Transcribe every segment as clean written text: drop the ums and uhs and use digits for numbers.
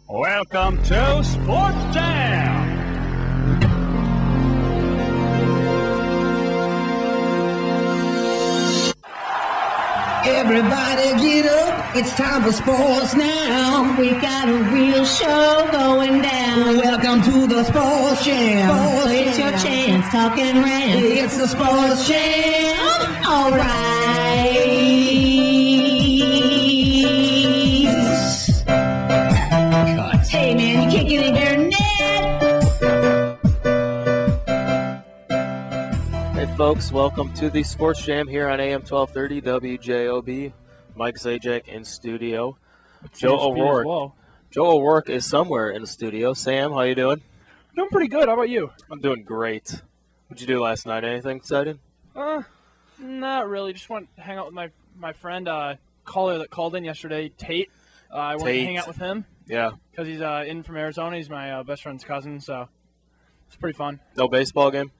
Welcome to Sports Jam! Everybody get up, it's time for sports now. We got a real show going down. Welcome to the Sports Jam. So it's your chance, talk and rant. It's the Sports Jam. Alright. Hey man, you can't get any better than that. Hey folks, welcome to the Sports Jam here on AM 1230 WJOB. Mike Zajac in studio. Joe O'Rourke. Well. Joe O'Rourke is somewhere in the studio. Sam, how you doing? Doing pretty good. How about you? I'm doing great. What'd you do last night? Anything exciting? Not really. Just went to hang out with my friend, caller that called in yesterday, Tate. I went to hang out with him. Yeah. Because he's in from Arizona. He's my best friend's cousin, so it's pretty fun. No baseball game?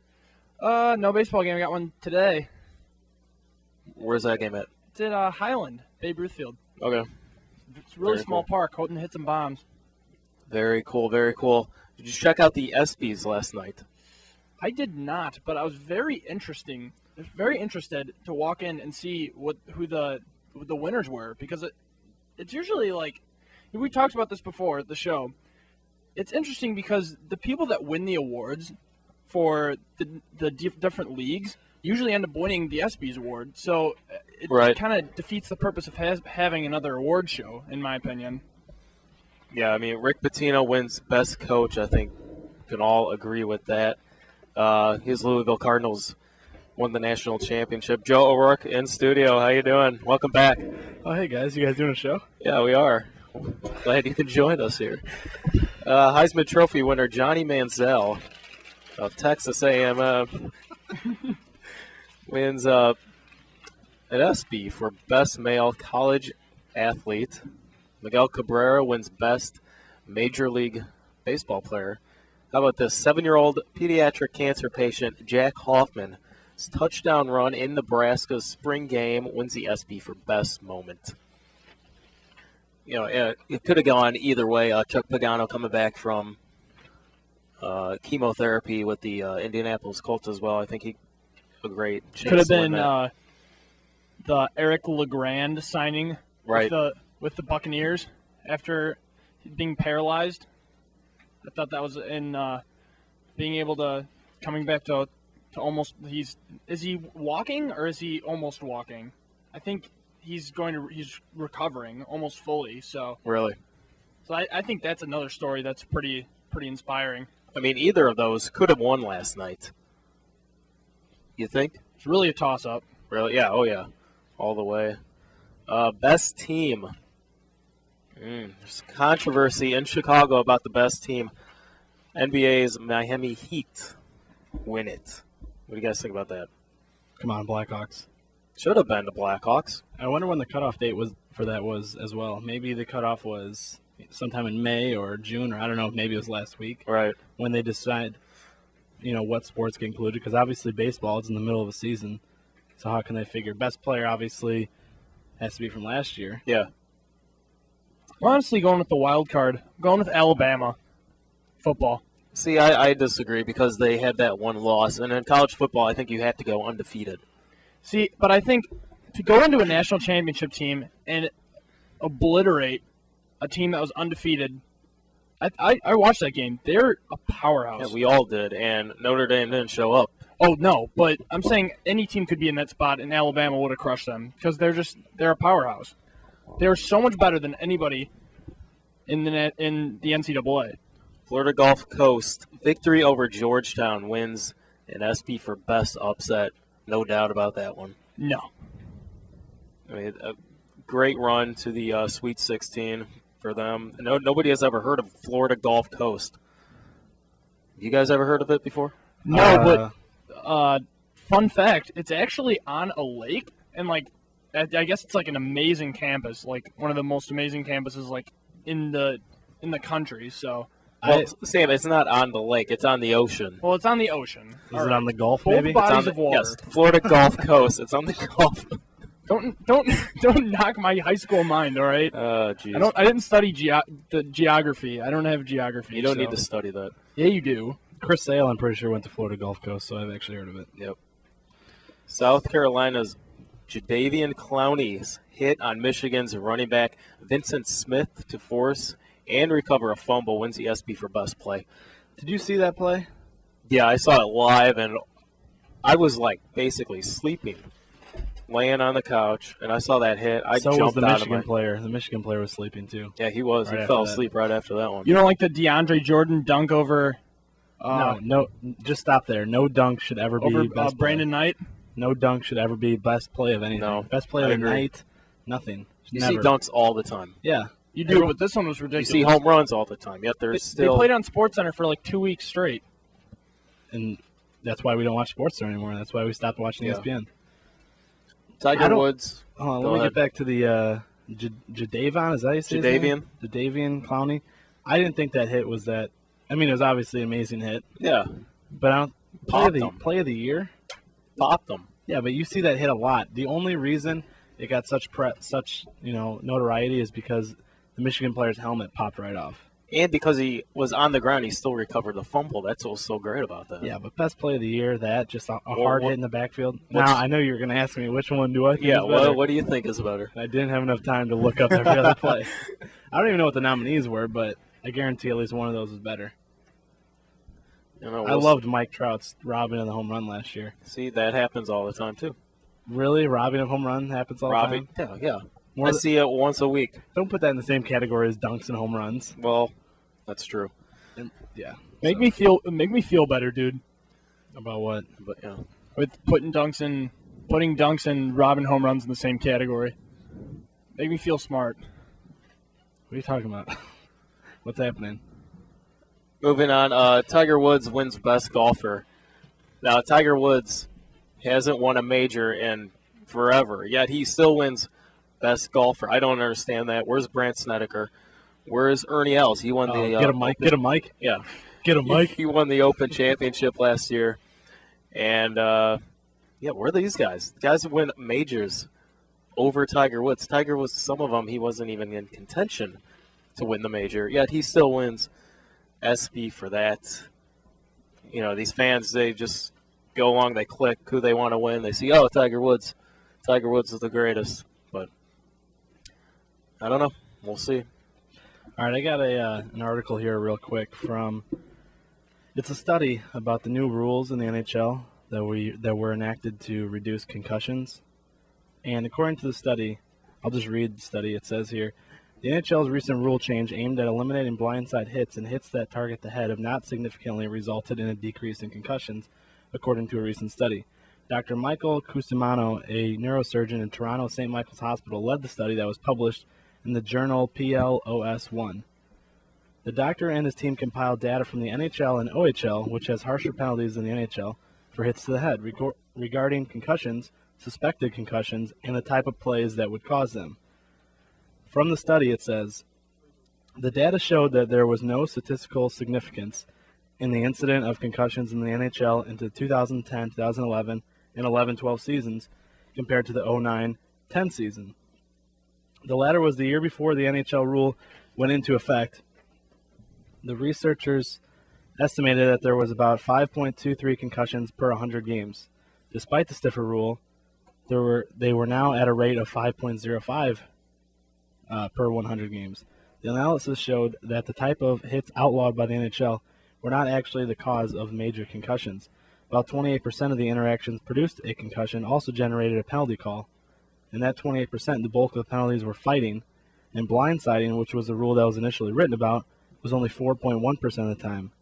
No baseball game. I got one today. Where's that game at? It's at Highland, Babe Ruth Field. Okay. It's a really Very small cool. park. Houghton hit some bombs. Very cool, very cool. Did you check out the ESPYs last night? I did not, but I was very interested to walk in and see who the winners were, because it's usually like, we talked about this before at the show. It's interesting because the people that win the awards for the different leagues usually end up winning the ESPYs award. So it Right. kind of defeats the purpose of having another award show, in my opinion. Yeah, I mean, Rick Pitino wins Best Coach. I think we can all agree with that. His Louisville Cardinals won the national championship. Joe O'Rourke in studio. How you doing? Welcome back. Oh, hey, guys. You guys doing a show? Yeah, we are. Glad you can join us here. Heisman Trophy winner Johnny Manziel of Texas A&M wins an ESPY for Best Male College Athlete. Miguel Cabrera wins Best Major League Baseball Player. How about this? 7-year-old pediatric cancer patient Jack Hoffman's touchdown run in Nebraska's spring game wins the ESPY for Best Moment. You know, it could have gone either way. Chuck Pagano coming back from chemotherapy with the Indianapolis Colts as well. I think he a great chance. Could have to win been that. the Eric LeGrand signing Right. with the Buccaneers after being paralyzed. I thought that was in being able to coming back to almost. Is he walking or is he almost walking? I think he's recovering almost fully. So Really? I think that's another story that's pretty inspiring. I mean, either of those could have won last night. You think? It's really a toss up. Really? Yeah. Oh, yeah. All the way. Best team. There's controversy in Chicago about the best team. NBA's Miami Heat win it. What do you guys think about that? Come on, Blackhawks. Should have been the Blackhawks. I wonder when the cutoff date was as well. Maybe the cutoff was sometime in May or June, or I don't know. Maybe it was last week Right. when they decide, what sports get included. Because obviously baseball is in the middle of the season, so how can they figure? Best player obviously has to be from last year. Yeah. I'm honestly going with the wild card. I'm going with Alabama football. See, I disagree because they had that one loss. And in college football, I think you have to go undefeated. See, but I think to go into a national championship team and obliterate a team that was undefeated, I watched that game. They're a powerhouse. Yeah, we all did, and Notre Dame didn't show up. Oh, no, but I'm saying any team could be in that spot, and Alabama would have crushed them because they're a powerhouse. They're so much better than anybody in the NCAA. Florida Gulf Coast victory over Georgetown wins an ESPY for best upset. No doubt about that one. No. I mean, a great run to the Sweet 16 for them. Nobody has ever heard of Florida Gulf Coast. You guys ever heard of it before? No, but fun fact, it's actually on a lake, and I guess it's like an amazing campus, like one of the most amazing campuses like in the country. So Well, Sam, it's not on the lake. It's on the ocean. Well, it's on the ocean. Is it on the Gulf, Both maybe? bodies It's on of water. Yes, Florida Gulf Coast. It's on the Gulf. Don't knock my high school mind, all right? Jeez. I didn't study the geography. I don't have geography. You don't need to study that. Yeah, you do. Chris Sale, I'm pretty sure, went to Florida Gulf Coast, so I've actually heard of it. Yep. South Carolina's Jadeveon Clowney's hit on Michigan's running back Vincent Smith to force and recover a fumble wins the SB for best play. Did you see that play? Yeah, I saw it live, and I was like basically sleeping, laying on the couch, and I saw that hit. I So was jumped the out Michigan of my. player. The Michigan player was sleeping too. Yeah, he was. Right He after fell that. asleep right after that one. You don't like the DeAndre Jordan dunk over No, just stop there. No dunk should ever be over best Brandon play. Knight? No dunk should ever be best play of anything. No, Best play I of the agree. night, nothing. You Never. see dunks all the time. Yeah. You do, but this one was You ridiculous. see home runs all the time. Yet there's They still. played on SportsCenter for like 2 weeks straight. And that's why we don't watch sports there anymore. That's why we stopped watching Yeah. ESPN. Tiger I don't- Woods. Hold on, Go let me ahead. get back to the Jadeveon. Is that how you say his name? Jadeveon Clowney. I didn't think that hit was that. I mean, it was obviously an amazing hit, Yeah, but I don't Popped him. play of the year. popped them. Yeah, but you see that hit a lot. The only reason it got such notoriety is because the Michigan player's helmet popped right off. And because he was on the ground, he still recovered the fumble. That's what's so great about that. Yeah, but best play of the year, that just a Well, hard what- hit in the backfield. what's- Now I know you were going to ask me which one do I think Yeah, is better. what do you think is better? I didn't have enough time to look up every other play. I don't even know what the nominees were, but I guarantee at least one of those was better. You know, I loved Mike Trout's robbing of the home run last year. See, that happens all the time too. Really, robbing of home run happens all the Robbing, time. yeah. More I th- see it once a week. Don't put that in the same category as dunks and home runs. Well, that's true. Yeah. Make me feel better, dude. About what? But yeah, With putting dunks and robbing home runs in the same category. Make me feel smart. What are you talking about? What's happening? moving on. Tiger Woods wins best golfer. Now, Tiger Woods hasn't won a major in forever, yet he still wins best golfer. I don't understand that. Where's Brandt Snedeker? Where's Ernie Els? He won the Get a mic. Get a mic. Yeah, Get a mic. He won the Open Championship last year, and where are these guys? Guys that win majors over Tiger Woods. Tiger was some of them. He wasn't even in contention to win the major, yet he still wins SB for that. You know, these fans, they just go along, they click who they want to win. They see, oh, Tiger Woods. Tiger Woods is the greatest. But I don't know. We'll see. All right, I got an article here real quick from. It's a study about the new rules in the NHL that were enacted to reduce concussions. And according to the study, I'll just read the study. It says here, the NHL's recent rule change aimed at eliminating blindside hits and hits that target the head have not significantly resulted in a decrease in concussions, according to a recent study. Dr. Michael Cusimano, a neurosurgeon in Toronto St. Michael's Hospital, led the study that was published in the journal PLOS1. The doctor and his team compiled data from the NHL and OHL, which has harsher penalties than the NHL, for hits to the head regarding concussions, suspected concussions, and the type of plays that would cause them. From the study, it says, the data showed that there was no statistical significance in the incident of concussions in the NHL into 2010, 2011, and 11-12 seasons compared to the 09-10 season. The latter was the year before the NHL rule went into effect. The researchers estimated that there was about 5.23 concussions per 100 games. Despite the stiffer rule, they were now at a rate of 5.05 per 100 games. The analysis showed that the type of hits outlawed by the NHL were not actually the cause of major concussions. About 28% of the interactions produced a concussion also generated a penalty call. In that 28%, the bulk of the penalties were fighting, and blindsiding, which was the rule that was initially written about, was only 4.1% of the time.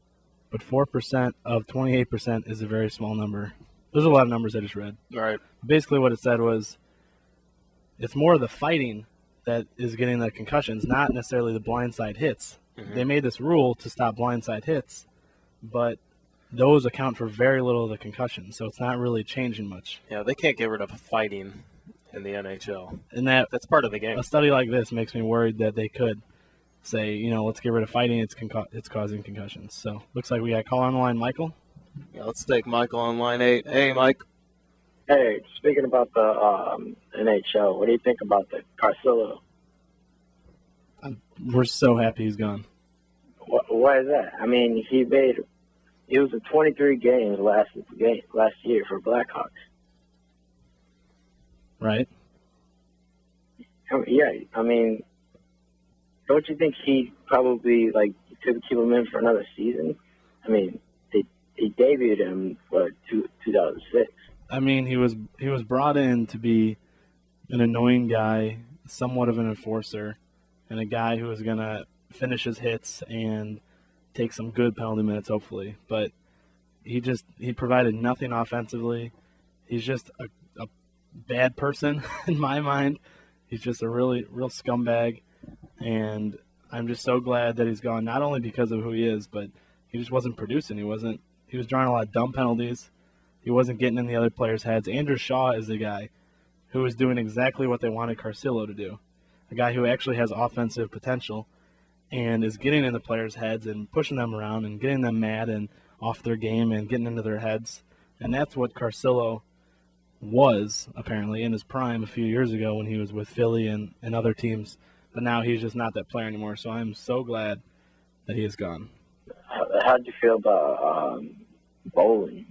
But 4% of 28% is a very small number. There's a lot of numbers I just read. All right. Basically what it said was it's more the fighting that is getting the concussions, not necessarily the blindside hits. Mm-hmm. They made this rule to stop blindside hits, but those account for very little of the concussions, so it's not really changing much. Yeah, they can't get rid of fighting in the NHL. And That's part of the game. a study like this makes me worried that they could say, let's get rid of fighting, it's causing concussions. So looks like we got a call on the line, Michael. Yeah, let's take Michael on line 8. Hey, Mike. Hey, speaking about the NHL, what do you think about the Carcillo? We're so happy he's gone. Why is that? I mean, he was in 23 games last year for Blackhawks. Right? Yeah, I mean, don't you think he probably could keep him in for another season? I mean, he debuted him for 2006. I mean, he was brought in to be an annoying guy, somewhat of an enforcer, and a guy who was gonna finish his hits and take some good penalty minutes, hopefully. But he provided nothing offensively. He's just a bad person in my mind. He's just a real scumbag, and I'm just so glad that he's gone. Not only because of who he is, but he just wasn't producing. He was drawing a lot of dumb penalties. He wasn't getting in the other players' heads. Andrew Shaw is the guy who is doing exactly what they wanted Carcillo to do, a guy who actually has offensive potential and is getting in the players' heads and pushing them around and getting them mad and off their game and getting into their heads. And that's what Carcillo was, apparently, in his prime a few years ago when he was with Philly and other teams. But now he's just not that player anymore. So I'm so glad that he is gone. How did you feel about bowling?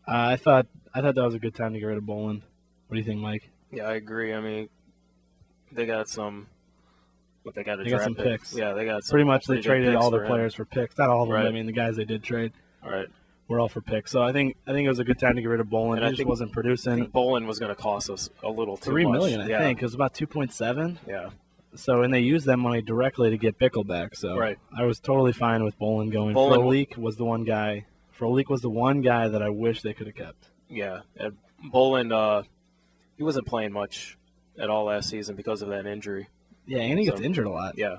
I thought that was a good time to get rid of Boland. What do you think, Mike? Yeah, I agree. I mean, they got some. What they got? They got some picks. Yeah, they got some. Pretty much they traded all their him. players for picks. Not all of them. Right. I mean, the guys they did trade. Right. We're all for picks. So I think it was a good time to get rid of Boland. And He just wasn't producing. I think Boland was going to cost us a little too $3 much. million, I think. It was about 2.7. Yeah. So, and they used that money directly to get Bickle back. So right. I was totally fine with Boland going. Frolik was the one guy. Frolik was the one guy that I wish they could have kept. Yeah. And Boland, he wasn't playing much at all last season because of that injury. Yeah, and he gets injured a lot. Yeah.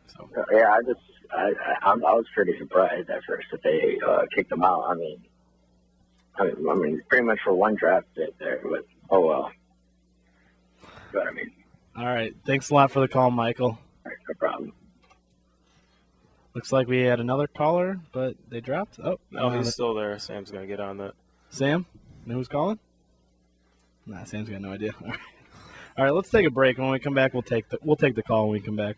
So. Yeah, I was pretty surprised at first that they kicked him out. I mean, pretty much for one draft pick there, but oh well. But I mean. All right, thanks a lot for the call, Michael. All right, no problem. Looks like we had another caller, but they dropped. Oh, no, he's still there. Sam's gonna get on that. Sam, know who's calling? Nah, Sam's got no idea. All right, let's take a break. And when we come back, we'll take the call when we come back.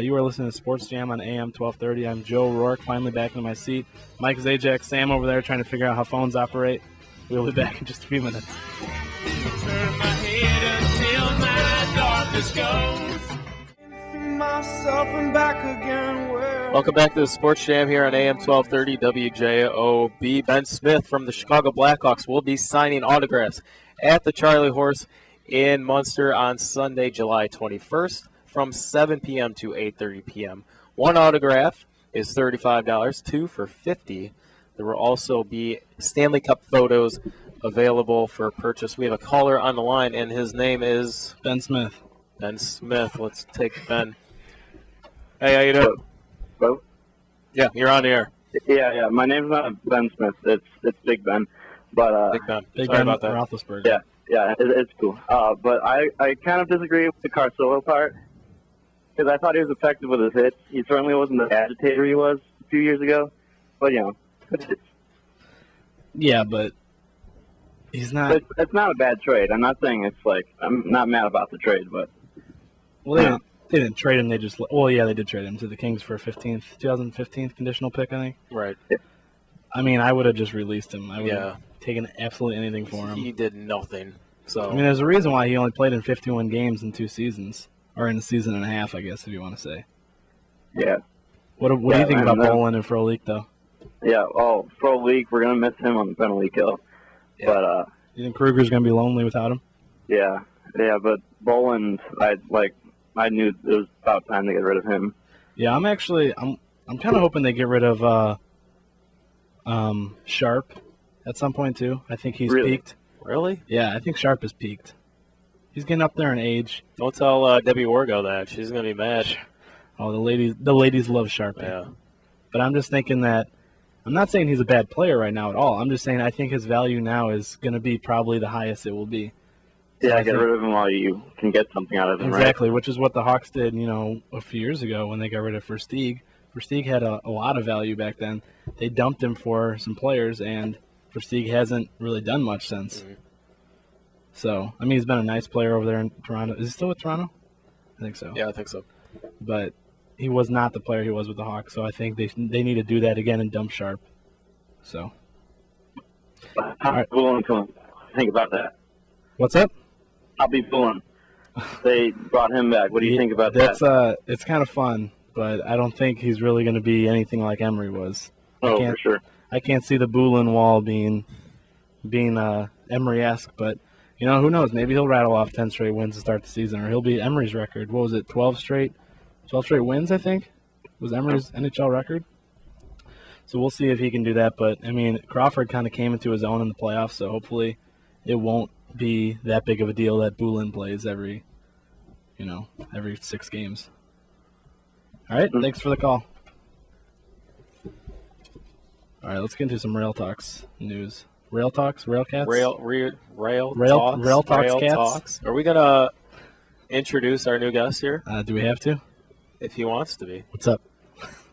You are listening to Sports Jam on AM 1230. I'm Joe Rourke, finally back in my seat. Mike Zajac, Sam over there trying to figure out how phones operate. We'll be back in just a few minutes. Turn my head until my darkness goes. Myself and back again. Welcome back to the Sports Jam here on AM 1230 WJOB. Ben Smith from the Chicago Blackhawks will be signing autographs at the Charlie Horse in Munster on Sunday, July 21st from 7 p.m. to 8:30 p.m. One autograph is $35, two for $50. There will also be Stanley Cup photos available for purchase. We have a caller on the line, and his name is Ben Smith. Ben Smith. Let's take Ben. Hey, how you doing? Hello? Yeah, you're on the air. Yeah. My name's not Ben Smith. It's Big Ben. But Big Ben. Big Sorry Ben about that. Roethlisberger. Yeah, it's cool. But I kind of disagree with the Carcillo part because I thought he was effective with his hits. He certainly wasn't the agitator he was a few years ago. But, Yeah, but he's not. It's not a bad trade. I'm not saying I'm not mad about the trade, but. Well, they didn't trade him. They just. Well, yeah, they did trade him to the Kings for a 2015 conditional pick, I think. Right. I mean, I would have just released him. I would have taken absolutely anything for him. He did nothing. So I mean, there's a reason why he only played in 51 games in 2 seasons, or in a season and a half, I guess, if you want to say. Yeah. What do you think about Boland and Frolik, though? Yeah. Oh, Frolik, we're gonna miss him on the penalty kill. Yeah. But you think Kruger's gonna be lonely without him? Yeah. But Boland, I knew it was about time to get rid of him. Yeah, I'm kind of hoping they get rid of Sharp at some point too. I think he's peaked. Really? Yeah, I think Sharp is peaked. He's getting up there in age. Don't tell Debbie Wargo that. She's gonna be mad. Oh, the ladies love Sharp. Yeah. But I'm just thinking that I'm not saying he's a bad player right now at all. I'm just saying I think his value now is going to be probably the highest it will be. So yeah, get rid of him while you can get something out of him. Exactly, right? Which is what the Hawks did, a few years ago when they got rid of Versteeg. Versteeg had a lot of value back then. They dumped him for some players, and Versteeg hasn't really done much since. Mm-hmm. So, I mean, he's been a nice player over there in Toronto. Is he still with Toronto? I think so. Yeah, I think so. But he was not the player he was with the Hawks, so I think they need to do that again and dump Sharp. So. How willing to think about that? What's up? I'll be willing. They brought him back. What do you think about that? It's kind of fun, but I don't think he's really going to be anything like Emery was. For sure. I can't see the Bulin wall being Emery-esque, but who knows? Maybe he'll rattle off 10 straight wins to start the season, or he'll beat Emery's record. What was it? 12 straight wins, I think, was Emery's NHL record. So we'll see if he can do that. But I mean, Crawford kind of came into his own in the playoffs, so hopefully it won't be that big of a deal that Bulin plays every 6 games. All right, Thanks for the call. All right, let's get into some Rail Talks news. Rail Talks, Railcats? Rail Talks. Are we going to introduce our new guest here? Do we have to? If he wants to be. What's up?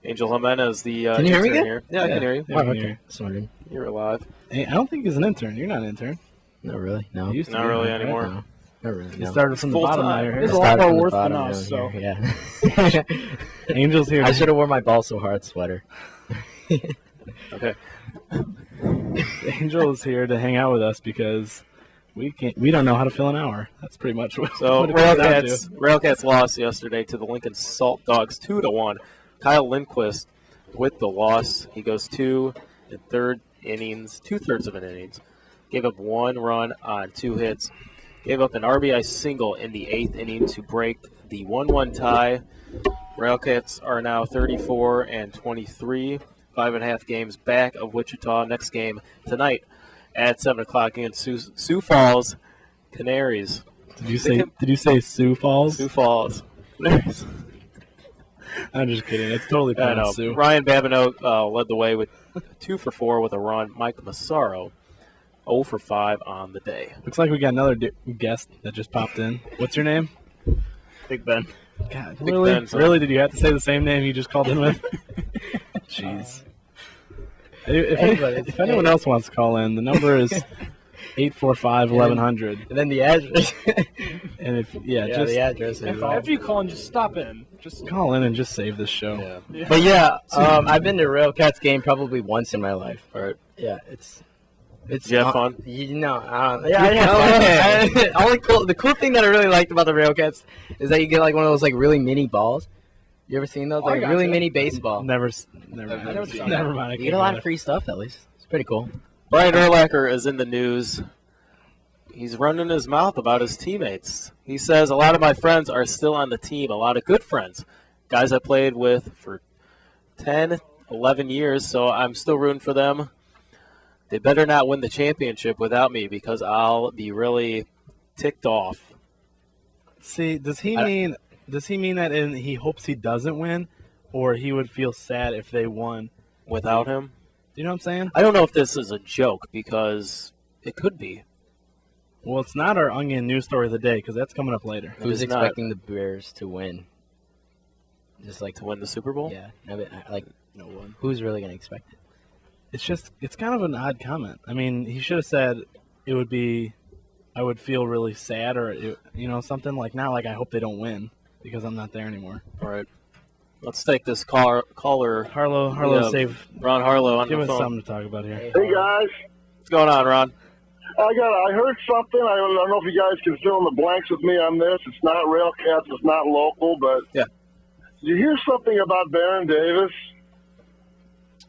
Angel Jimenez, the Can you hear me good? here. Yeah, I can hear you. Oh, okay. Sorry. You're alive. Hey, I don't think he's an intern. You're not an intern. Not really, no. You used to Not be, really right? anymore. No. Not really, You no. started from the bottom now you're He's here. a lot more worth Bottom than us, so. down here, yeah. Angel's here. I should have worn my ball so hard sweater. Okay. Angel is here to hang out with us because we don't know how to fill an hour. That's pretty much what So what it comes down to. Railcats lost yesterday to the Lincoln Salt Dogs 2-1. Kyle Lindquist with the loss. He goes 2 innings, 2/3 of an innings. Gave up 1 run on 2 hits. Gave up an RBI single in the 8th inning to break the 1-1 tie. Railcats are now 34-23, 5.5 games back of Wichita. Next game tonight at 7 o'clock against Sioux Falls Canaries. Did you say Sioux Falls? Sioux Falls Canaries. I'm just kidding. It's totally I know. pronounced Sioux. Ryan Babineau led the way with 2 for 4 with a run. Mike Massaro 0 for 5 on the day. Looks like we got another guest that just popped in. What's your name? Big Ben. God, Big really? Ben, son. Really? Did you have to say the same name you just called in with? Jeez. If anyone else wants to call in, the number is 845-1100. And then the address. And just the address. After you call and just stop in. Just call in and just save this show. Yeah. But yeah, I've been to a Railcats game probably once in my life. All right. Yeah, it's. Did you have fun? The cool thing that I really liked about the Railcats is that you get like one of those like really mini balls. You ever seen those? Like really mini baseball. Never never seen Never mind. You get a lot of free stuff at least. It's pretty cool. Brian Urlacher is in the news. He's running his mouth about his teammates. He says, a lot of my friends are still on the team, a lot of good friends, guys I played with for 10, 11 years, so I'm still rooting for them. They better not win the championship without me because I'll be really ticked off. See, does he mean that he hopes he doesn't win, or he would feel sad if they won Without him? You know what I'm saying? I don't know if this is a joke because it could be. Well, it's not our Onion news story of the day because that's coming up later. Who's expecting the Bears to win? Just like To win the Super Bowl? Yeah, I mean, like No one. who's really gonna expect it? It's kind of an odd comment. I mean, he should have said it would be, I would feel really sad or, something like, not like I hope they don't win because I'm not there anymore. All right. Let's take this caller. Harlow, save. Ron Harlow on Give the us phone. something to talk about here. Hey guys, What's going on, Ron? I heard something. I don't know if you guys can fill in the blanks with me on this. It's not Railcats. It's not local, but Yeah. Did you hear something about Baron Davis?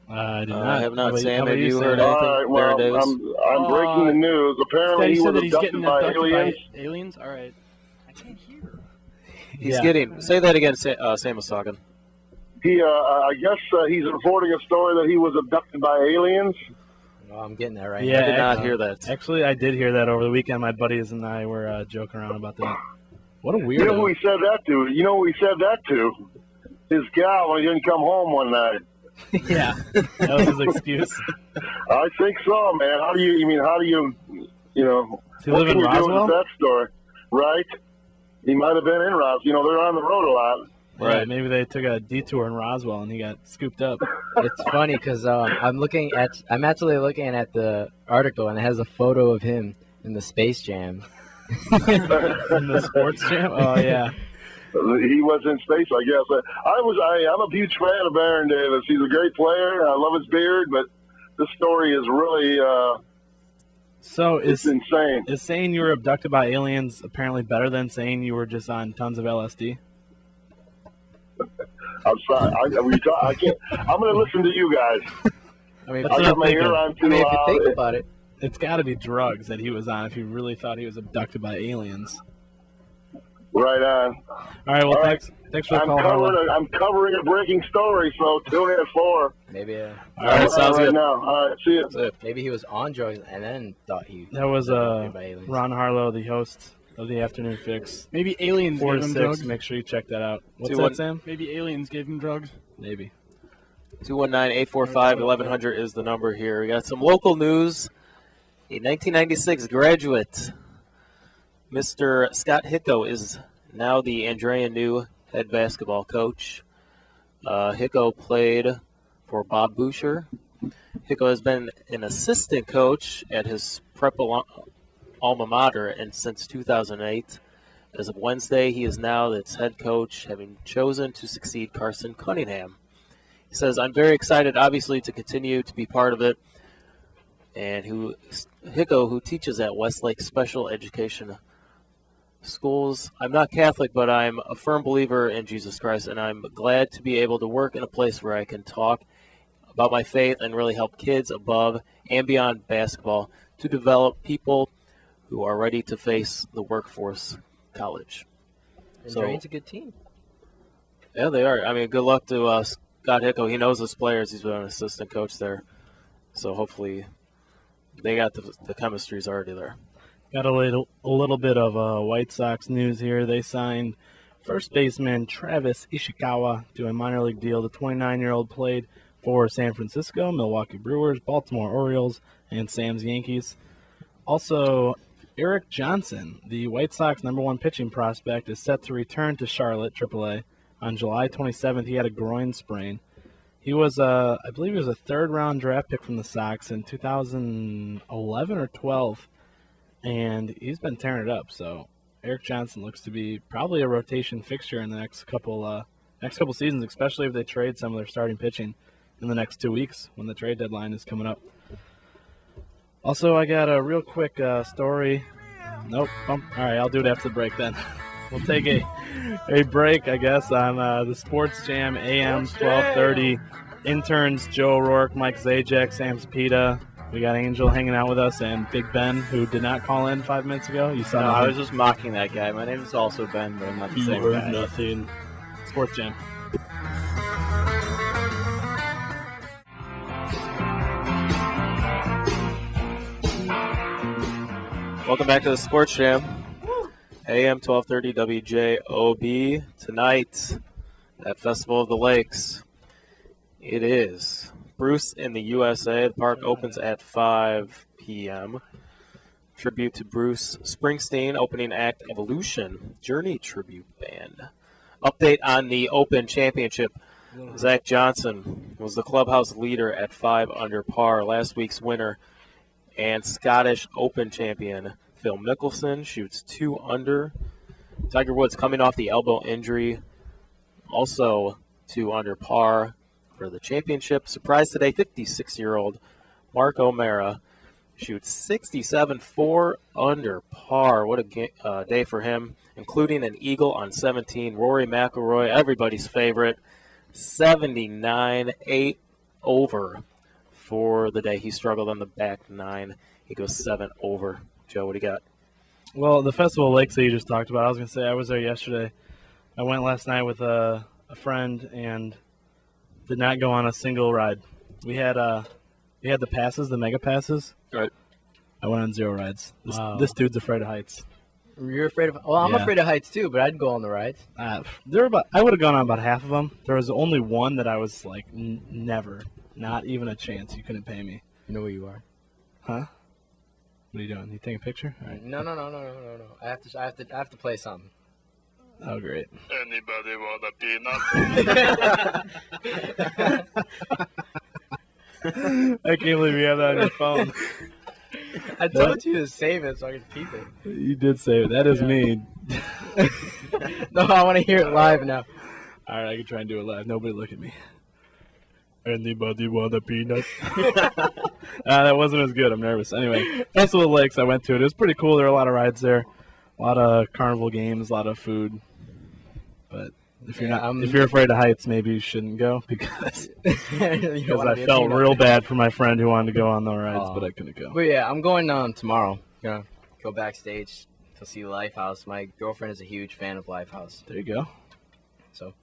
I did not. I have not. How about- Sam, how about have you Sam? heard All anything? right. Well, Baron Davis? I'm breaking the news. Apparently, He he said was that he's abducted getting by abducted aliens. by aliens? All right. I can't hear. He's Yeah. getting. Say that again, Sam was talking. I guess he's reporting a story that he was abducted by aliens. Oh, I'm getting that right. Yeah, I did not hear that. Actually, I did hear that over the weekend. My buddies and I were joking around about that. What a You know who weirdo. he said that to? You know who he said that to? His gal when he didn't come home one night. Yeah, that was his excuse. I think so, man. How do you Does he what live in can you do Roswell? with that story? Right? He might have been in Roswell. They're on the road a lot. Right. Yeah, maybe they took a detour in Roswell and he got scooped up. It's funny because I'm actually looking at the article and it has a photo of him in the Space Jam. In the Sports Jam? Oh, yeah. He was in space, I guess. I'm a huge fan of Aaron Davis. He's a great player. I love his beard, but this story is really it's insane. Is saying you were abducted by aliens apparently better than saying you were just on tons of LSD? I'm sorry. I can't. I'm going to listen to you guys. I mean, That's if what you I'm thinking. think about it, It's got to be drugs that he was on if he really thought he was abducted by aliens. Right on. All right, well, thanks for the call, Harlan. I'm covering a breaking story, so tune in at 4. maybe All right, sounds right good. now. All right, see you. maybe he was on drugs and then thought he That was abducted by aliens. Ron Harlow, the host of the Afternoon Fix. Maybe aliens 4 to gave him 6. drugs. Make sure you check that out. What's 2-1. that, Sam? Maybe aliens gave him drugs. Maybe. 219-845-1100 is the number here. We got some local news. A 1996 graduate, Mr. Scott Hicko, is now the Andrea New head basketball coach. Hicko played for Bob Boucher. Hicko has been an assistant coach at his prep alma mater and since 2008. As of Wednesday, he is now its head coach, having chosen to succeed Carson Cunningham. He says, "I'm very excited, obviously, to continue to be part of it." And Hicko, who teaches at Westlake Special Education Schools. "I'm not Catholic, but I'm a firm believer in Jesus Christ, and I'm glad to be able to work in a place where I can talk about my faith and really help kids above and beyond basketball to develop people who are ready to face the workforce college." Andrea's a good team. Yeah, they are. I mean, good luck to Scott Hicko. He knows his players. He's been an assistant coach there. So hopefully they got the chemistry's already there. Got a little bit of White Sox news here. They signed first baseman Travis Ishikawa to a minor league deal. The 29-year-old played for San Francisco, Milwaukee Brewers, Baltimore Orioles, and Sam's Yankees. Also, Eric Johnson, the White Sox #1 pitching prospect, is set to return to Charlotte, AAA. On July 27th, he had a groin sprain. He was, I believe he was a third-round draft pick from the Sox in 2011 or 12, and he's been tearing it up. So Eric Johnson looks to be probably a rotation fixture in the next couple seasons, especially if they trade some of their starting pitching in the next 2 weeks when the trade deadline is coming up. Also, I got a real quick story. Nope. All right, I'll do it after the break then. We'll take a break, I guess, on the Sports Jam AM 1230. Interns Joe O'Rourke, Mike Zajac, Sam Spita. We got Angel hanging out with us, and Big Ben, who did not call in 5 minutes ago. You saw No, nothing. I was just mocking that guy. My name is also Ben, but I'm not the You same heard guy. nothing. Sports Jam. Welcome back to the Sports Jam. AM 1230 WJOB. Tonight at Festival of the Lakes, it is Bruce in the USA. The park opens at 5 p.m. Tribute to Bruce Springsteen. Opening act Evolution. Journey Tribute Band. Update on the Open Championship. Zach Johnson was the clubhouse leader at 5 under par. Last week's winner and Scottish Open champion Phil Mickelson shoots 2 under. Tiger Woods coming off the elbow injury, also 2 under par for the championship. Surprise today, 56-year-old Mark O'Mara shoots 67, 4 under par. What a day for him, including an eagle on 17. Rory McIlroy, everybody's favorite, 79, 8 over for the day. He struggled on the back 9. He goes 7 over. Joe, what do you got? Well, the Festival of Lakes that you just talked about, I was going to say I was there yesterday. I went last night with a friend and did not go on a single ride. We had the passes, the mega passes. Right. I went on 0 rides. This dude's afraid of heights. You're afraid of? Well, I'm afraid of heights too, but I'd go on the rides. I would have gone on about half of them. There was only one that I was like, never, not even a chance. You couldn't pay me. You know where you are. Huh? What are you doing? You taking a picture? All right. No. I have to play something. Oh, great. Anybody want a peanut? I can't believe you have that on your phone. I told you to save it so I could keep it. You did say it. That is me. No, I want to hear it live now. All right, I can try and do it live. Nobody look at me. Anybody want a peanut? That wasn't as good. I'm nervous. Anyway, Festival of Lakes, I went to it. It was pretty cool. There were a lot of rides there, a lot of carnival games, a lot of food. But if you're afraid of heights, maybe you shouldn't go because I felt real bad for my friend who wanted to go on the rides, but I couldn't go. But yeah, I'm going tomorrow. Gonna go backstage to see Lifehouse. My girlfriend is a huge fan of Lifehouse. There you go. So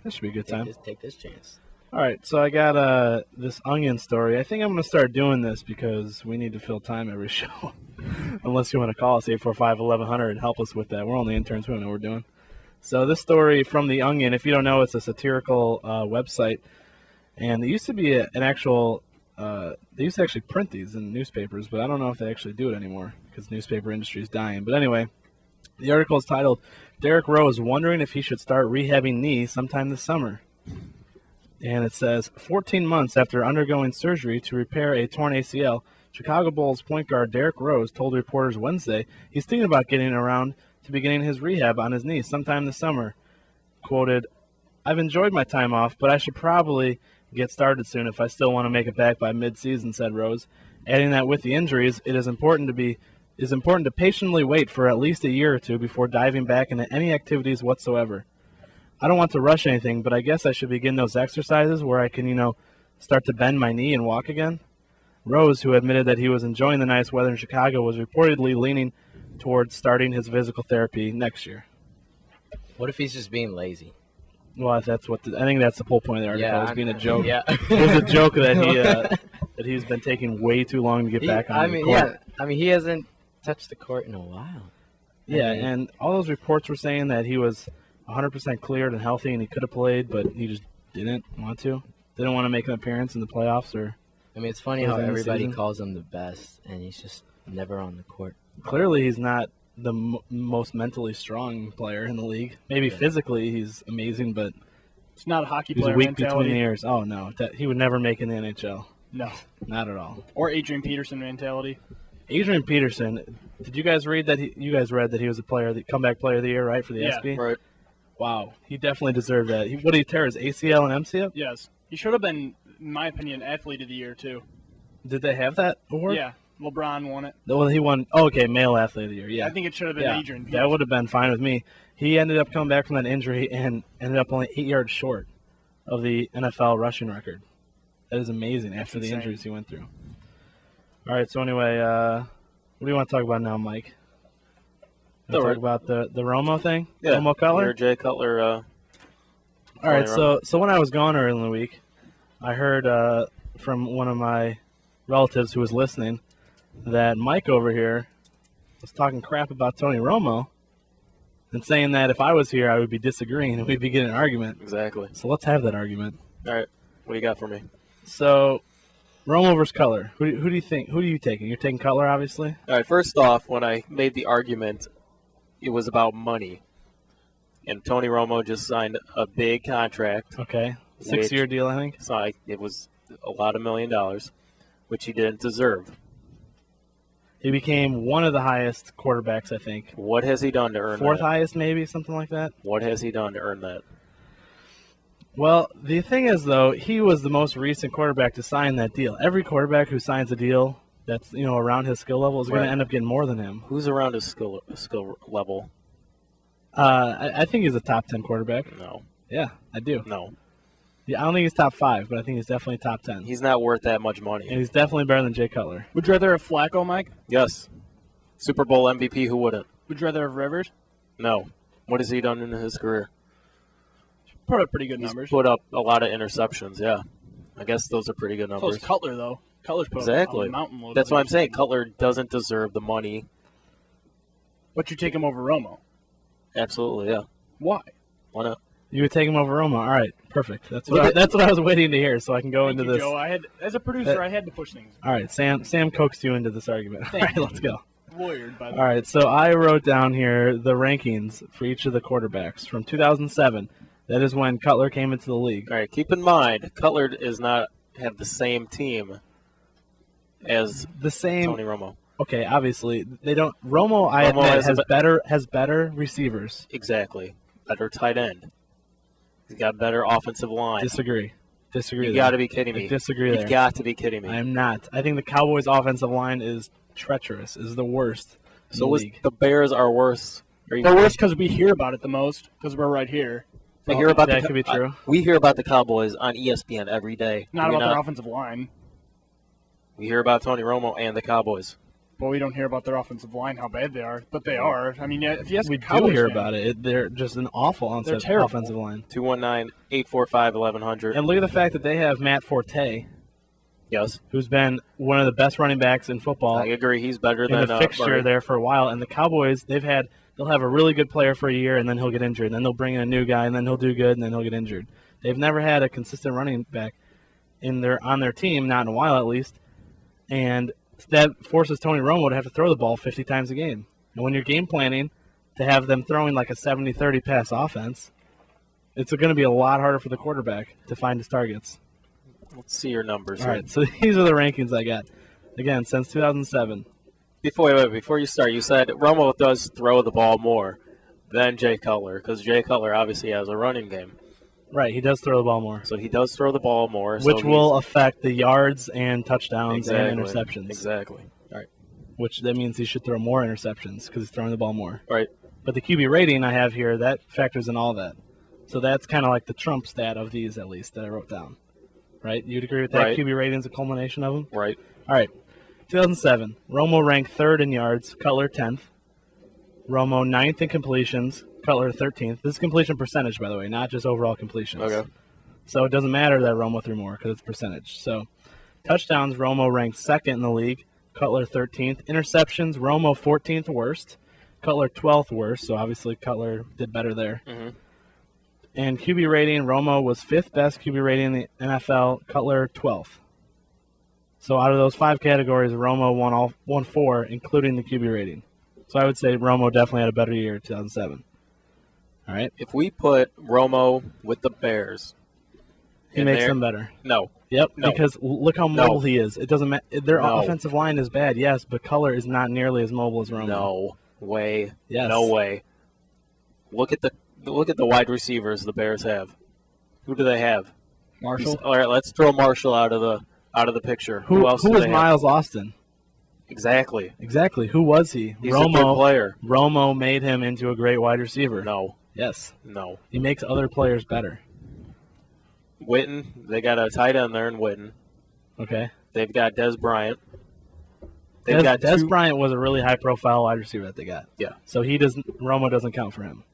that should be a good time. Take this chance. All right, so I got this onion story. I think I'm going to start doing this because we need to fill time every show. Unless you want to call us, 845-1100, and help us with that. We're only interns. We don't know what we're doing. So this story from The Onion, if you don't know, it's a satirical website. And it used to be an actual they used to actually print these in newspapers, but I don't know if they actually do it anymore because the newspaper industry is dying. But anyway, the article is titled, Derrick Rose wondering if he should start rehabbing knee sometime this summer. And it says, 14 months after undergoing surgery to repair a torn ACL, Chicago Bulls point guard Derrick Rose told reporters Wednesday he's thinking about getting around to beginning his rehab on his knee sometime this summer. Quoted, I've enjoyed my time off, but I should probably get started soon if I still want to make it back by mid-season, said Rose, adding that with the injuries, it is important to patiently wait for at least a year or two before diving back into any activities whatsoever. I don't want to rush anything, but I guess I should begin those exercises where I can, start to bend my knee and walk again. Rose, who admitted that he was enjoying the nice weather in Chicago, was reportedly leaning towards starting his physical therapy next year. What if he's just being lazy? Well, that's what I think that's the whole point of the article. Yeah, it was being a joke. Yeah. It was a joke that he's been taking way too long to get back on the court. Yeah. He hasn't touched the court in a while. Yeah, and all those reports were saying that he was 100% cleared and healthy and he could have played, but he just didn't want to. Didn't want to make an appearance in the playoffs or. It's funny how everybody calls him the best, and he's just never on the court. Clearly, he's not the most mentally strong player in the league. Maybe physically he's amazing, but it's not a hockey player he's weak mentality. between the ears. Oh no, he would never make in the NHL. No, not at all. Or Adrian Peterson mentality. Adrian Peterson. Did you guys read that? You guys read that he was a player, the comeback player of the year, right, for the SB? Right. Wow, he definitely deserved that. What did he tear, his ACL and MCL? Yes. He should have been, in my opinion, athlete of the year, too. Did they have that award? Yeah. LeBron won it. Well, he won. Oh, okay, male athlete of the year. Yeah. I think it should have been Adrian Peterson. That would have been fine with me. He ended up coming back from that injury and ended up only 8 yards short of the NFL rushing record. That is amazing after the injuries he went through. All right, so anyway, what do you want to talk about now, Mike? Talk about the Romo thing? Yeah, Romo Cutler? Jay Cutler. All right, so when I was gone earlier in the week, I heard from one of my relatives who was listening that Mike over here was talking crap about Tony Romo and saying that if I was here, I would be disagreeing and we'd be getting an argument. Exactly. So let's have that argument. All right, what do you got for me? So Romo versus Cutler. Who do you think? Who are you taking? You're taking Cutler, obviously? All right, first off, when I made the argument, it was about money. And Tony Romo just signed a big contract. Okay. 6-year deal, I think. So it was a lot of $1 million, which he didn't deserve. He became one of the highest quarterbacks, I think. What has he done to earn that? Fourth highest, maybe, something like that. What has he done to earn that? Well, the thing is, though, he was the most recent quarterback to sign that deal. Every quarterback who signs a deal that's around his skill level is going to end up getting more than him. Who's around his skill level? I think he's a top 10 quarterback. No. Yeah, I do. No. Yeah, I don't think he's top 5, but I think he's definitely top 10. He's not worth that much money. And he's definitely better than Jay Cutler. Would you rather have Flacco, Mike? Yes. Super Bowl MVP, who wouldn't? Would you rather have Rivers? No. What has he done in his career? Put up pretty good numbers. Put up a lot of interceptions, yeah. I guess those are pretty good numbers. So is Cutler, though. Cutler's put up a mountain load. That's why I'm saying Cutler doesn't deserve the money. But you take him over Romo? Absolutely, yeah. Why? Why not? You would take him over Romo. All right, perfect. That's what I was waiting to hear, so I can go into this. Joe. As a producer, I had to push things. All right, Sam coaxed you into this argument. All right, let's go. Weird, by the All right, so I wrote down here the rankings for each of the quarterbacks from 2007. That is when Cutler came into the league. All right, keep in mind, Cutler does not have the same team as Tony Romo. Okay, obviously they don't. Romo, I admit, has better receivers. Exactly, better tight end. He's got better offensive line. Disagree. You got to be kidding me. Disagree. You've got to be kidding me. I am not. I think the Cowboys' offensive line is treacherous. Is the worst. So the Bears are worse. They're worse because we hear about it the most because we're right here. I hear about that could be true. We hear about the Cowboys on ESPN every day. Not about their offensive line. We hear about Tony Romo and the Cowboys. But we don't hear about their offensive line, how bad they are. But they are. I mean, if you ask we Cowboys do hear fan, about it. They're just an awful offensive line. 219-845-1100. And look at the fact that they have Matt Forte. Yes. Who's been one of the best running backs in football. I agree. He's better than the fixture there for a while. And the Cowboys, they'll have a really good player for a year, and then he'll get injured. And then they'll bring in a new guy, and then he'll do good, and then he'll get injured. They've never had a consistent running back on their team, not in a while at least. And that forces Tony Romo to have to throw the ball 50 times a game. And when you're game planning to have them throwing like a 70-30 pass offense, it's going to be a lot harder for the quarterback to find his targets. Let's see your numbers. All right, so these are the rankings I got. Again, since 2007. Before you start, you said Romo does throw the ball more than Jay Cutler because Jay Cutler obviously has a running game. Right, he does throw the ball more. So he does throw the ball more. Which will affect the yards and touchdowns and interceptions. Exactly. All right. Which that means he should throw more interceptions because he's throwing the ball more. Right. But the QB rating I have here, that factors in all that. So that's kind of like the Trump stat of these, at least, that I wrote down. Right? You'd agree with that? Right. QB rating is a culmination of them? Right. All right. 2007, Romo ranked 3rd in yards, Cutler 10th. Romo 9th in completions, Cutler 13th. This is completion percentage, by the way, not just overall completions. Okay. So it doesn't matter that Romo threw more because it's percentage. So touchdowns, Romo ranked 2nd in the league, Cutler 13th. Interceptions, Romo 14th worst, Cutler 12th worst. So obviously Cutler did better there. Mm-hmm. And QB rating, Romo was 5th best QB rating in the NFL, Cutler 12th. So out of those 5 categories, Romo won 4, including the QB rating. So I would say Romo definitely had a better year in 2007. All right. If we put Romo with the Bears, he makes them better. No. Yep. No. Because look how mobile he is. It doesn't matter. Their offensive line is bad, yes, but Cutler is not nearly as mobile as Romo. No way. Yes. No way. Look at the wide receivers the Bears have. Who do they have? Marshall. All right. Let's throw Marshall out of the picture. Who else? Who was Miles Austin? Exactly. Who was he? He's a good player. Romo made him into a great wide receiver. No. Yes. No. He makes other players better. Witten, they got a tight end there in Witten. Okay. They've got Des Bryant. Des Bryant was a really high-profile wide receiver that they got. Yeah. So Romo doesn't count for him.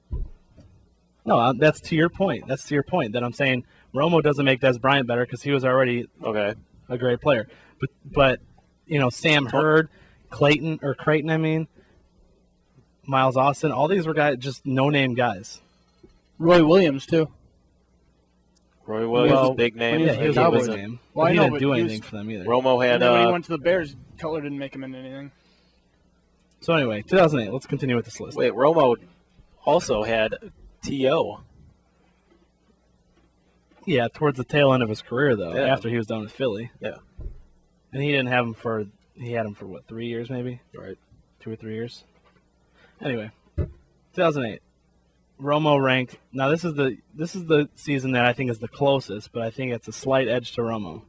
No, that's to your point. That's to your point that I'm saying Romo doesn't make Des Bryant better because he was already a great player. But Sam Hurd, Creighton, Miles Austin, all these were guys, just no-name guys. Roy Williams, too. Roy Williams, big name. Yeah, he was a big name. Well, he didn't do anything for them either. Romo had. And then when he went to the Bears, Cutler didn't make him into anything. So anyway, 2008. Let's continue with this list. Wait, Romo also had T.O. Yeah, towards the tail end of his career, though, after he was done with Philly. Yeah. And he didn't have him for, what, 3 years maybe? Right. 2 or 3 years. Anyway, 2008. Romo ranked, now this is the season that I think is the closest, but I think it's a slight edge to Romo.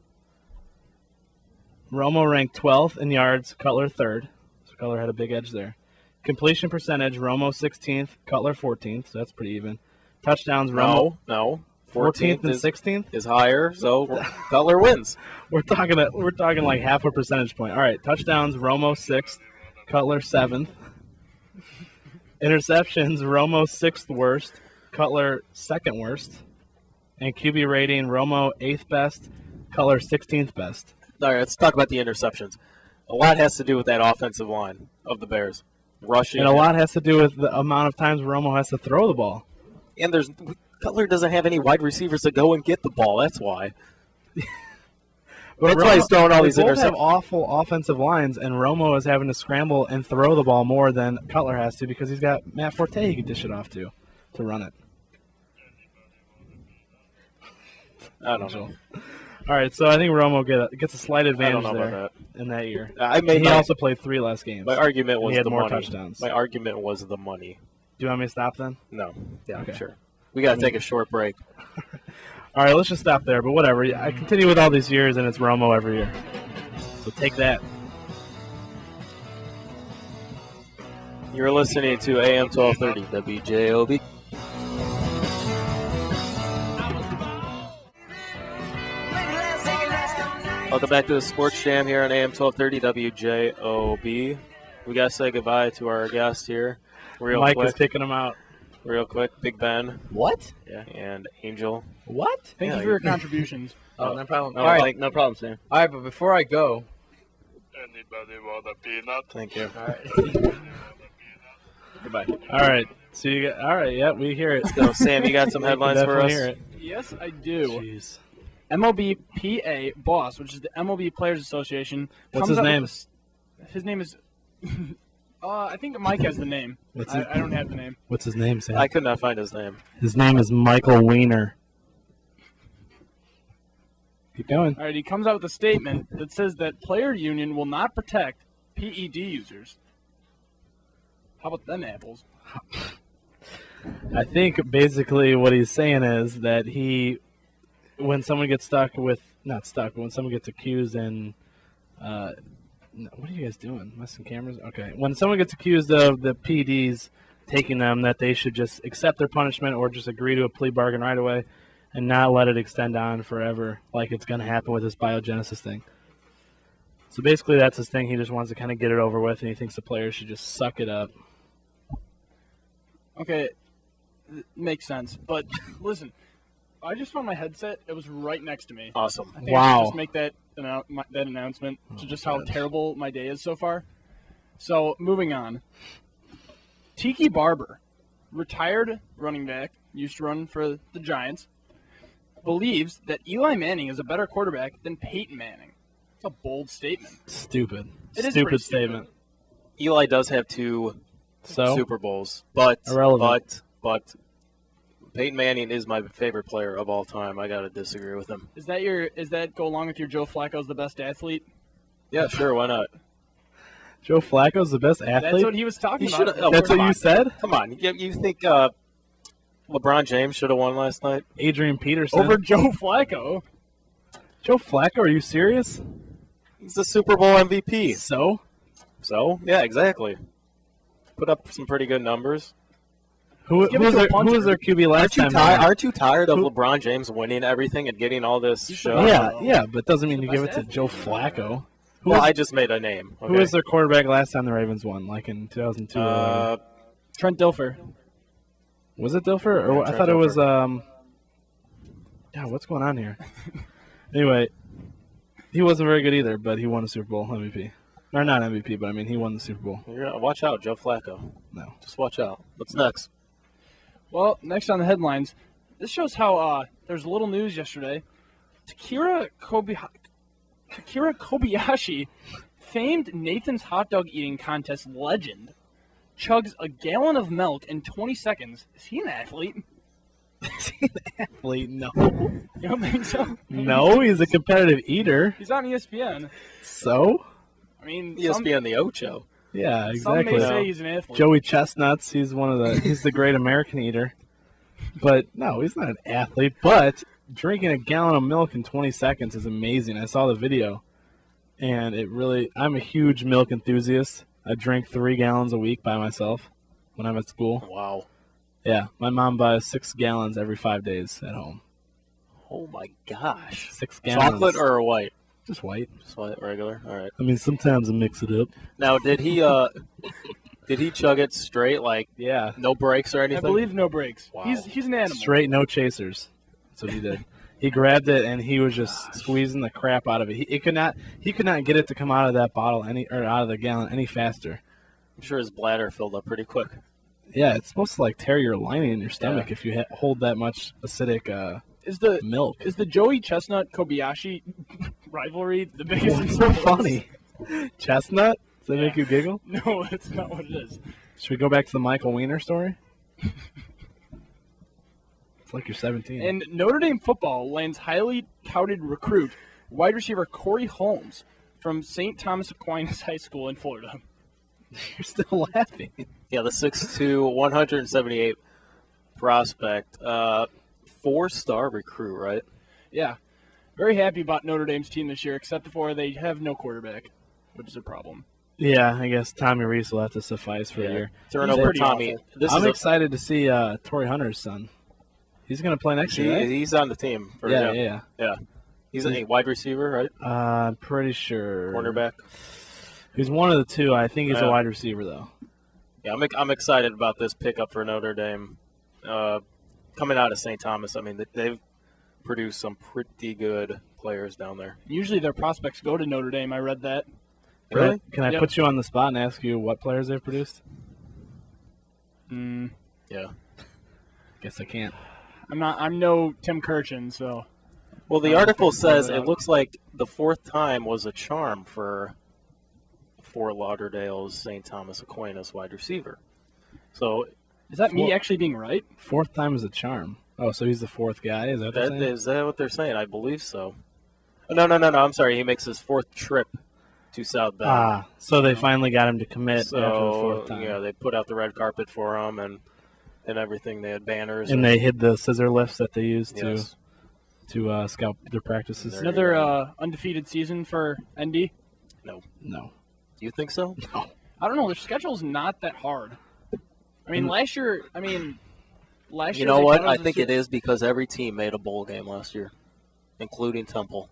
Romo ranked 12th in yards, Cutler 3rd. So Cutler had a big edge there. Completion percentage, Romo 16th, Cutler 14th, so that's pretty even. Touchdowns, Romo. No. 14th and 16th is higher, so Cutler wins. We're talking like half a percentage point. All right, touchdowns, Romo 6th, Cutler 7th. Interceptions, Romo 6th worst, Cutler 2nd worst. And QB rating, Romo 8th best, Cutler 16th best. All right, let's talk about the interceptions. A lot has to do with that offensive line of the Bears. Rushing. And a lot has to do with the amount of times Romo has to throw the ball. And Cutler doesn't have any wide receivers to go and get the ball. That's why. That's why he's throwing all these They both have interceptions. awful offensive lines, and Romo is having to scramble and throw the ball more than Cutler has to because he's got Matt Forte he can dish it off to run it. I don't know. All right, so I think Romo gets a slight advantage know there about in that year. He also played 3 less games. My argument was he had the more money. touchdowns. My argument was the money. Do you want me to stop then? No. Yeah, Okay. sure. We got to take a short break. All right, let's just stop there. But whatever. I continue with all these years, and it's Romo every year. So take that. You're listening to AM 1230 WJOB. Welcome back to the Sports Jam here on AM 1230 WJOB. We got to say goodbye to our guest here real Mike quick. is kicking him out. Real quick, Big Ben. What? Yeah, and Angel. What? Thank you for your contributions. Oh, no problem. No, All right, No problem, Sam. all right, but before I go, Anybody want a peanut? Thank you. all right. Goodbye. All right. So you got, all right, yeah, we hear it. So, Sam, you got some headlines for us? Definitely hear it. Yes, I do. Jeez. MLB PA Boss, which is the MLB Players Association. What's comes his out name? with his name is. I think Mike has the name. I don't have the name. What's his name, Sam? I could not find his name. His name is Michael Weiner. Keep going. All right, he comes out with a statement that says that player union will not protect PED users. How about them apples? I think basically what he's saying is that when someone gets when someone gets accused and, what are you guys doing? Messing cameras? Okay. When someone gets accused of the PDs taking them, that they should just accept their punishment or just agree to a plea bargain right away and not let it extend on forever like it's going to happen with this biogenesis thing. So basically that's his thing. He just wants to kind of get it over with, and he thinks the players should just suck it up. Okay, makes sense. But listen, I just found my headset. It was right next to me. Awesome. I think I should just make that announcement to just how terrible my day is so far. So, moving on. Tiki Barber, retired running back, used to run for the Giants, believes that Eli Manning is a better quarterback than Peyton Manning. It's a bold statement. Stupid. It is Stupid pretty statement. Eli does have 2 Super Bowls, but Irrelevant. but Peyton Manning is my favorite player of all time. I got to disagree with him. Is that go along with your Joe Flacco's the best athlete? Yeah, sure, why not? Joe Flacco's the best athlete? That's what he was talking about. That's what you said? Come on. You think LeBron James should have won last night? Adrian Peterson. Over Joe Flacco. Joe Flacco, are you serious? He's the Super Bowl MVP. So, yeah, exactly. Put up some pretty good numbers. Who was their QB last time? Aren't you tired of LeBron James winning everything and getting all this show? Yeah, but doesn't mean you give it to Joe Flacco. I just made a name. Okay? Who was their quarterback last time the Ravens won, like in 2002? Trent Dilfer. Was it Dilfer? Or I thought it was what's going on here? Anyway, he wasn't very good either, but he won a Super Bowl MVP. Or not MVP, but I mean he won the Super Bowl. Watch out, Joe Flacco. No. Just watch out. What's next? Well, next on the headlines, this shows how there's a little news yesterday. Akira Kobayashi, famed Nathan's hot dog eating contest legend, chugs a gallon of milk in 20 seconds. Is he an athlete? Is he an athlete? No. You don't think so? No, he's a competitive eater. He's on ESPN. So? I mean, ESPN the Ocho. Yeah, exactly. Some may say he's an athlete. Joey Chestnuts, he's he's the great American eater. But no, he's not an athlete. But drinking a gallon of milk in 20 seconds is amazing. I saw the video, and I'm a huge milk enthusiast. I drink 3 gallons a week by myself when I'm at school. Wow. Yeah, my mom buys 6 gallons every 5 days at home. Oh my gosh. 6 gallons. Chocolate or white? Just white. Just white, regular. All right. I mean, sometimes I mix it up. Now, did he chug it straight, like no breaks or anything? I believe no breaks. Wow. He's an animal. Straight, no chasers. That's what he did. He grabbed it and he was just squeezing the crap out of it. He could not get it to come out of that bottle out of the gallon any faster. I'm sure his bladder filled up pretty quick. Yeah, it's supposed to tear your lining in your stomach if you hold that much acidic milk. Is the Joey Chestnut Kobayashi rivalry, the biggest. What's so funny? Chestnut? Does that make you giggle? No, that's not what it is. Should we go back to the Michael Weiner story? It's like you're 17. And Notre Dame football lands highly touted recruit, wide receiver Corey Holmes from St. Thomas Aquinas High School in Florida. You're still laughing. Yeah, the 6'2", 178 prospect, 4-star recruit, right? Yeah. Very happy about Notre Dame's team this year, except for they have no quarterback, which is a problem. Yeah, I guess Tommy Reese will have to suffice for a year. Turnover, Tommy. I'm excited to see Torrey Hunter's son. He's going to play next year, right? He's on the team. Yeah. He's a wide receiver, right? I'm pretty sure. Cornerback. He's one of the two. I think he's a wide receiver, though. Yeah, I'm excited about this pickup for Notre Dame. Coming out of St. Thomas, I mean, they've produced some pretty good players down there. Usually their prospects go to Notre Dame. I read that. Really? Can I put you on the spot and ask you what players they've produced? Yeah. Guess I can't. I'm no Tim Kirchin, so. Well, the article says it looks like the fourth time was a charm for Fort Lauderdale's St. Thomas Aquinas wide receiver. So, is that me actually being right? Fourth time is a charm. Oh, so he's the fourth guy? Is that what they're saying? Is that what they're saying? I believe so. No. I'm sorry. He makes his fourth trip to South Bend. So they finally got him to commit after the fourth time. Yeah, they put out the red carpet for him and everything. They had banners. And they hid the scissor lifts that they used to scout their practices. Another undefeated season for ND? No. You think so? No. I don't know. Their schedule's not that hard. I mean, last year. You know what? I think it is because every team made a bowl game last year, including Temple.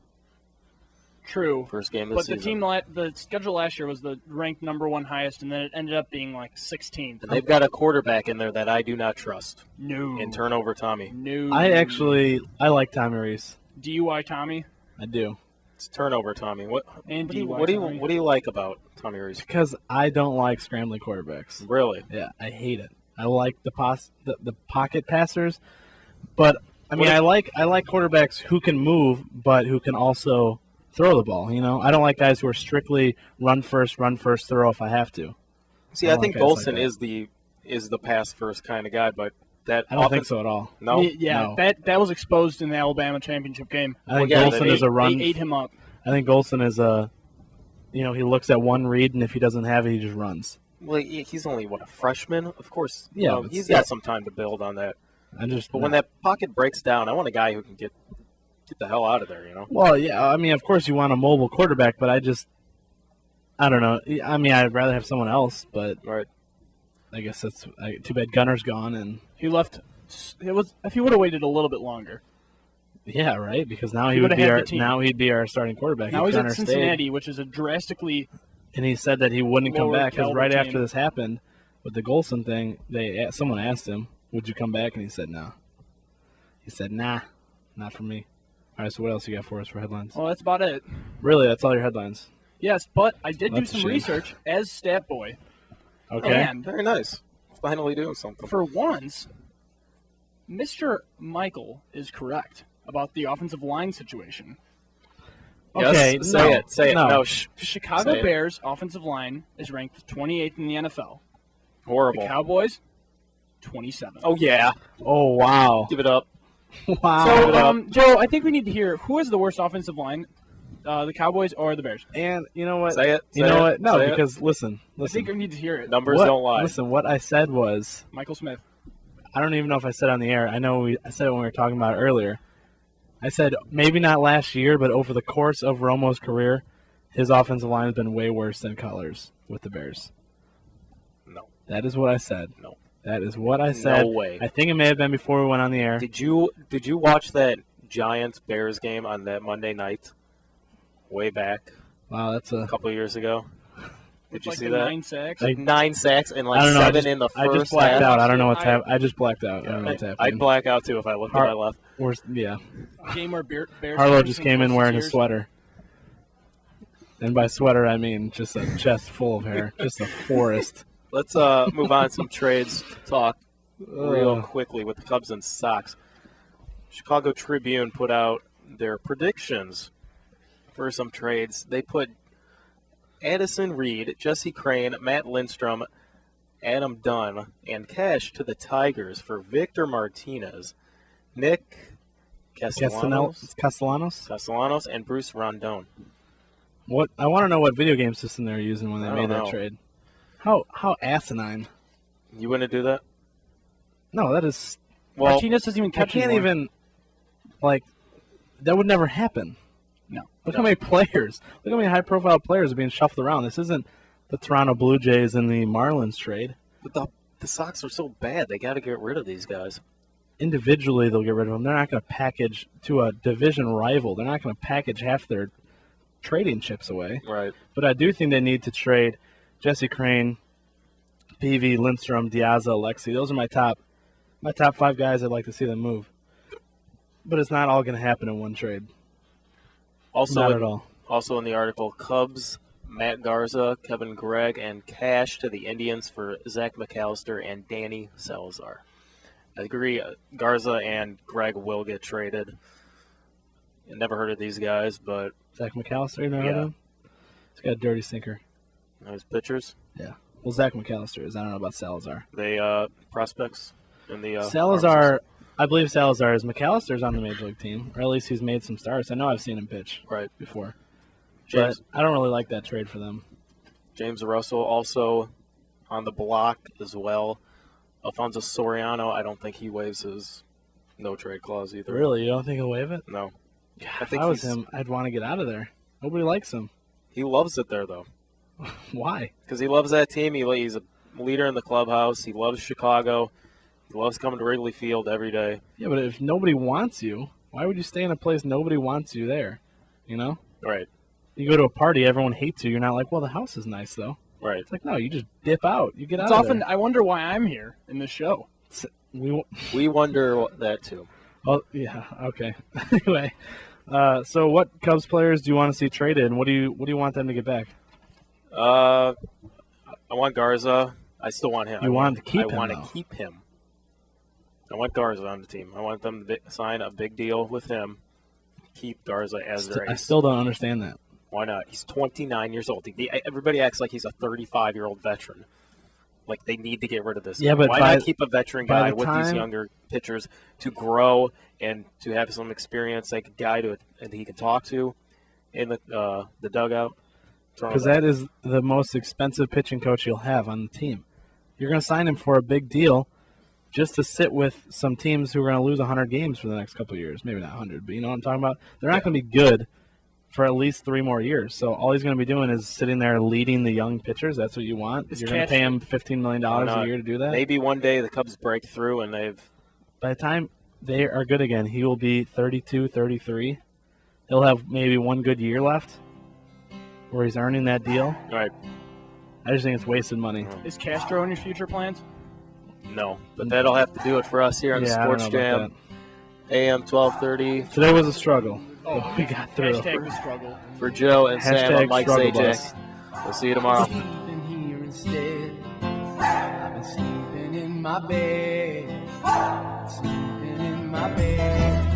True. First game of the season. The schedule last year was the ranked #1 highest, and then it ended up being like 16th. And they've got a quarterback in there that I do not trust. No. In turnover, Tommy. No. I like Tommy Reese. DUI Tommy. I do. It's turnover, Tommy. What do you like about Tommy Reese? Because I don't like scrambling quarterbacks. Really? Yeah, I hate it. I like the pocket passers, but I mean, I like quarterbacks who can move, but who can also throw the ball. You know, I don't like guys who are strictly run first, throw if I have to. See, I think Golson is the pass first kind of guy, but I don't think so at all. No, yeah, no. That was exposed in the Alabama championship game. I think Golson is a run. They ate him up. I think Golson is he looks at one read, and if he doesn't have it, he just runs. Well, he's only, a freshman? Of course. Yeah. He's got some time to build on that. But when that pocket breaks down, I want a guy who can get the hell out of there, you know? Well, yeah, I mean, of course you want a mobile quarterback, but I don't know. I mean, I'd rather have someone else, but I guess that's too bad Gunner's gone. And he left. If he would have waited a little bit longer. Yeah, right, because now he'd be our starting quarterback. Now he's at Cincinnati, which is a drastically... And he said that he wouldn't come back because right after this happened with the Golson thing, someone asked him, "Would you come back?" And he said, "No." He said, "Nah, not for me." All right, so what else you got for us for headlines? Well, that's about it. Really, that's all your headlines? Yes, but I did do some research as stat boy. Okay. And very nice. Finally doing something. For once, Mr. Michael is correct about the offensive line situation. Okay, yes, say it. No, Chicago Bears offensive line is ranked 28th in the NFL. Horrible. The Cowboys, 27th. Oh yeah. Oh wow. Give it up. Wow. So, Joe, I think we need to hear who has the worst offensive line, the Cowboys or the Bears. And you know what? Say it. You know what? No, because listen. I think we need to hear it. Numbers don't lie. Listen, what I said was Michael Smith. I don't even know if I said it on the air. I know I said it when we were talking about it earlier. I said maybe not last year, but over the course of Romo's career, his offensive line has been way worse than Cutler's with the Bears. No. That is what I said. No. That is what I said. No way. I think it may have been before we went on the air. Did you watch that Giants-Bears game on that Monday night? Way back. Wow, that's a couple of years ago. Did you see that? 9 sacks? 9 sacks and I don't know, 7 in the first half. I just blacked out. I don't know what's happening. I just blacked out. I don't know what's happening. I'd black out, too, if I looked to my left. A game where Bears Harlow just came in wearing a sweater. And by sweater, I mean just a chest full of hair. Just a forest. Let's move on to some trades talk real quickly with the Cubs and Sox. Chicago Tribune put out their predictions for some trades. They put Addison Reed, Jesse Crane, Matt Lindstrom, Adam Dunn, and cash to the Tigers for Victor Martinez, Nick Castellanos, and Bruce Rondon. What I want to know what video game system they're using when they made that trade. How asinine. You wouldn't do that? No, that is. Well, Martinez doesn't even catch. I can't even. Like, that would never happen. No. Look how many players. Look how many high-profile players are being shuffled around. This isn't the Toronto Blue Jays and the Marlins trade. But the Sox are so bad. They got to get rid of these guys. Individually, they'll get rid of them. They're not going to package to a division rival. They're not going to package half their trading chips away. Right. But I do think they need to trade Jesse Crane, PV, Lindstrom, Diaza, Alexi. Those are my top 5 guys I'd like to see them move. But it's not all going to happen in one trade. Also, not at all. Also in the article, Cubs, Matt Garza, Kevin Gregg, and cash to the Indians for Zach McAllister and Danny Salazar. I agree, Garza and Gregg will get traded. I never heard of these guys, but... Zach McAllister, you know heard of him? He's got a dirty sinker. Those pitchers? Yeah. Well, Zach McAllister is. I don't know about Salazar. They prospects in the Salazar, I believe Salazar is. McAllister's on the Major League team, or at least he's made some starts. I know I've seen him pitch before. But I don't really like that trade for them. James Russell also on the block as well. Alfonso Soriano, I don't think he waives his no-trade clause either. Really? You don't think he'll waive it? No. I think if I was him, I'd want to get out of there. Nobody likes him. He loves it there, though. Why? Because he loves that team. He's a leader in the clubhouse. He loves Chicago. He loves coming to Wrigley Field every day. Yeah, but if nobody wants you, why would you stay in a place nobody wants you there? You know? Right. You go to a party, everyone hates you. You're not like, well, the house is nice, though. Right. It's like, no, you just dip out. You get out of often, there. I wonder why I'm here in this show. We wonder that, too. Oh, yeah, okay. Anyway, so what Cubs players do you want to see traded, and what do you want them to get back? I want Garza. I still want him. You want to keep him, I want to keep him. I want Garza on the team. I want them to sign a big deal with him. Keep Garza as their ace. I still don't understand that. Why not? He's 29 years old. Everybody acts like he's a 35-year-old veteran. Like, they need to get rid of this guy. But why not keep a veteran guy with these younger pitchers to grow and to have some experience, like a guy that he can talk to in the dugout? Because that is the most expensive pitching coach you'll have on the team. You're going to sign him for a big deal just to sit with some teams who are going to lose 100 games for the next couple of years. Maybe not 100, but you know what I'm talking about? They're not going to be good for at least 3 more years. So all he's going to be doing is sitting there leading the young pitchers. That's what you want? You're going to pay him $15 million a year to do that? Maybe one day the Cubs break through and by the time they are good again, he will be 32, 33. He'll have maybe one good year left where he's earning that deal. Right. I just think it's wasted money. Is Castro in your future plans? No, but that'll have to do it for us here on the Sports Jam. AM 1230. Today was a struggle. Oh, we got through. Hashtag the struggle. For Joe and Sam, I'm Mike AJ. Bus. We'll see you tomorrow. Sleeping here instead. I've been sleeping in my bed. Sleeping in my bed.